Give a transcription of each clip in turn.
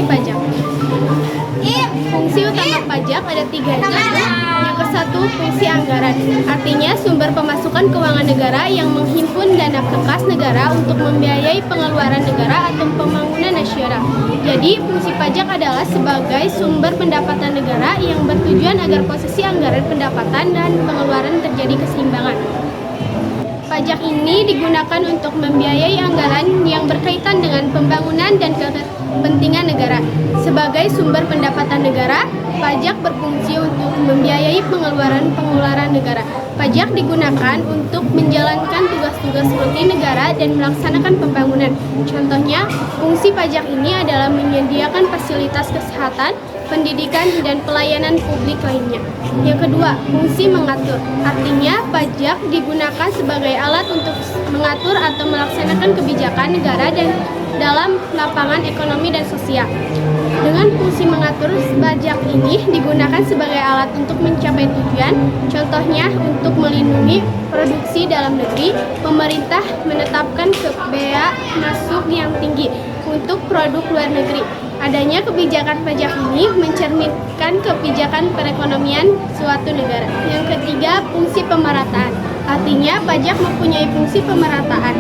Fungsi pajak. Fungsi utama pajak ada 3 yaitu yang ke-1 fungsi anggaran, artinya sumber pemasukan keuangan negara yang menghimpun dana kas negara untuk membiayai pengeluaran negara atau pembangunan nasional. Jadi fungsi pajak adalah sebagai sumber pendapatan negara yang bertujuan agar posisi anggaran pendapatan dan pengeluaran terjadi keseimbangan. Pajak ini digunakan untuk membiayai anggaran yang berkaitan dengan pembangunan dan kepentingan negara. Sebagai sumber pendapatan negara, pajak berfungsi untuk membiayai pengeluaran negara. Pajak digunakan untuk menjalankan tugas-tugas rutin negara dan melaksanakan pembangunan. Contohnya, fungsi pajak ini adalah menyediakan fasilitas kesehatan, pendidikan, dan pelayanan publik lainnya. Yang kedua, fungsi mengatur. Artinya, pajak digunakan sebagai alat untuk mengatur atau melaksanakan kebijakan negara dan dalam lapangan ekonomi dan sosial. Dengan fungsi mengatur, pajak ini digunakan sebagai alat untuk mencapai tujuan. Contohnya, untuk melindungi produksi dalam negeri, pemerintah menetapkan bea masuk yang tinggi untuk produk luar negeri. Adanya kebijakan pajak ini mencerminkan kebijakan perekonomian suatu negara. Yang ketiga, fungsi pemerataan. Artinya, pajak mempunyai fungsi pemerataan.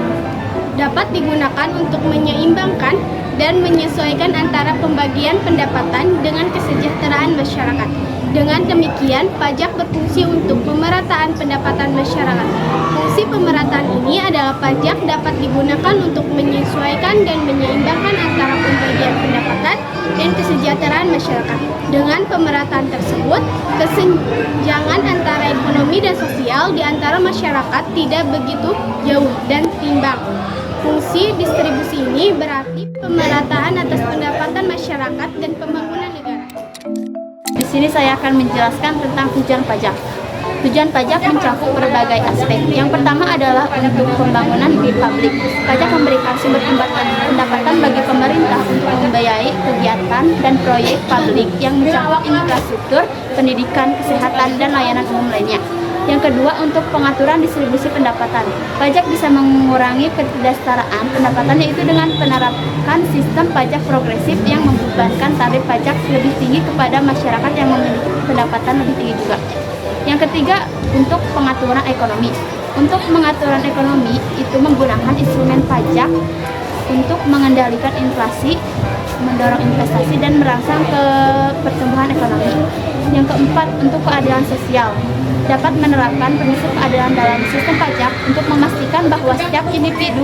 Dapat digunakan untuk menyeimbangkan dan menyesuaikan antara pembagian pendapatan dengan kesejahteraan masyarakat. Dengan demikian, pajak berfungsi untuk pemerataan pendapatan masyarakat. Fungsi pemerataan ini adalah pajak dapat digunakan untuk menyesuaikan dan menyeimbangkan antara pembagian pendapatan dan kesejahteraan masyarakat. Dengan pemerataan tersebut, kesenjangan antara ekonomi dan sosial di antara masyarakat tidak begitu jauh dan timbang. Fungsi distribusi ini berarti pemerataan atas pendapatan masyarakat dan pembangunan negara. Di sini saya akan menjelaskan tentang tujuan pajak. Tujuan pajak mencakup berbagai aspek. Yang pertama adalah untuk pembangunan di publik. Pajak memberikan sumber pendapatan bagi pemerintah untuk membiayai kegiatan dan proyek publik yang mencakup infrastruktur, pendidikan, kesehatan, dan layanan umum lainnya. Yang kedua, untuk pengaturan distribusi pendapatan. Pajak bisa mengurangi ketidaksetaraan pendapatan, yaitu dengan penerapan sistem pajak progresif yang membebankan tarif pajak lebih tinggi kepada masyarakat yang memiliki pendapatan lebih tinggi juga. Yang ketiga, untuk pengaturan ekonomi. Untuk pengaturan ekonomi itu menggunakan instrumen pajak untuk mengendalikan inflasi, mendorong investasi, dan merangsang ke pertumbuhan ekonomi. Yang keempat, untuk keadilan sosial. Dapat menerapkan prinsip keadilan dalam sistem pajak untuk memastikan bahwa setiap individu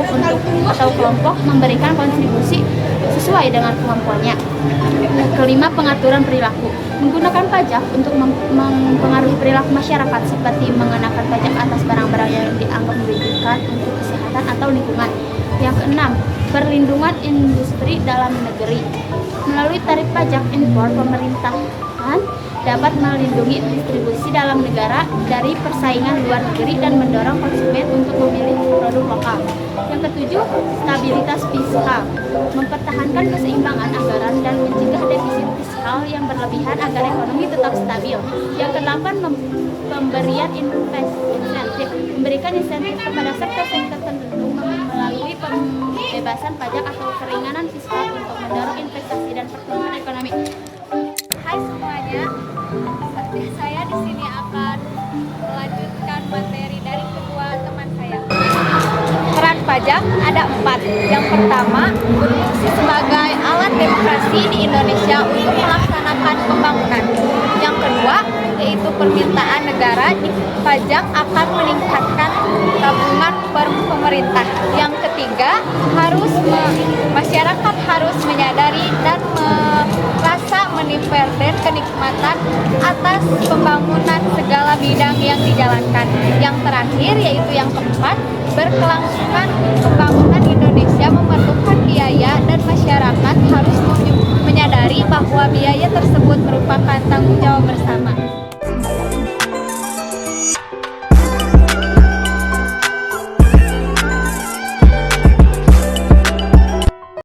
atau kelompok memberikan kontribusi sesuai dengan kemampuannya. Yang kelima, pengaturan perilaku. Menggunakan pajak untuk mempengaruhi perilaku masyarakat seperti mengenakan pajak atas barang-barang yang dianggap merugikan untuk kesehatan atau lingkungan. Yang keenam, perlindungan industri dalam negeri. Melalui tarif pajak impor, pemerintahan dapat melindungi distribusi dalam negara dari persaingan luar negeri dan mendorong konsumen untuk memilih produk lokal. Yang ketujuh, stabilitas fiskal. Mempertahankan keseimbangan anggaran dan mencegah defisit fiskal yang berlebihan agar ekonomi tetap stabil. Yang kedelapan, pemberian insentif. Memberikan insentif kepada sektor-sektor tertentu melalui pembebasan pajak atau keringanan fiskal untuk mendorong investasi dan pertumbuhan ekonomi. Hai semuanya, saya di sini akan melanjutkan materi dari kedua teman saya. Peran pajak ada 4. Yang pertama, berfungsi sebagai alat demokrasi di Indonesia untuk melaksanakan pembangunan. Yang kedua, yaitu permintaan negara di pajak akan meningkatkan tabungan pemerintah. Yang ketiga, masyarakat harus menyadari dan merasa meniperdek kenikmatan atas pembangunan segala bidang yang dijalankan. Yang terakhir, yaitu yang keempat, berkelangsungan pembangunan Indonesia memerlukan biaya dan